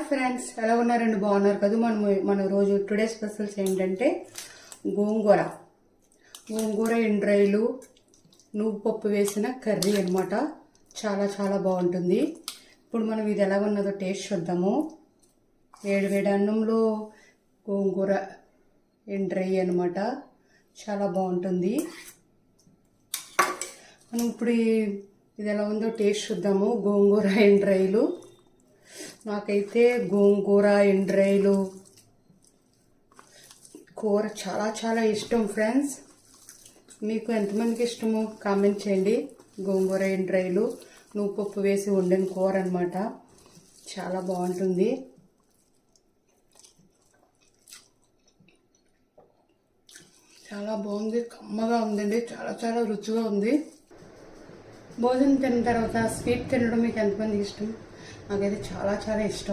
Friends, ఎలా ఉన్నారండి? బాగున్నారు కదా? మన రోజు టుడే స్పెషల్స్ ఏంటంటే గోంగూర ఎండ్రాయిలు నువ్వు పప్పు వేసిన కర్రీ అనమాట. చాలా చాలా బాగుంటుంది. ఇప్పుడు మనం ఇది ఎలా ఉన్నదో టేస్ట్ చూద్దాము. వేడి వేడి అన్నంలో గోంగూర ఎండ్రై అనమాట, చాలా బాగుంటుంది. మనం ఇప్పుడు ఇది ఎలా ఉందో టేస్ట్ చూద్దాము. గోంగూర ఎండ్రాయిలు, నాకైతే గోంగూర ఎండ్రాయిలు కూర చాలా చాలా ఇష్టం ఫ్రెండ్స్. మీకు ఎంతమందికి ఇష్టమో కామెంట్ చేయండి. గోంగూర ఎండ్రాయిలు నువ్వు పప్పు వేసి వండిన కూర అనమాట, చాలా బాగుంటుంది. చాలా బాగుంది, కమ్మగా ఉందండి, చాలా చాలా రుచిగా ఉంది. భోజనం తిన్న తర్వాత స్వీట్ తినడం మీకు ఎంతమందికి ఇష్టం? నాకైతే చాలా చాలా ఇష్టం.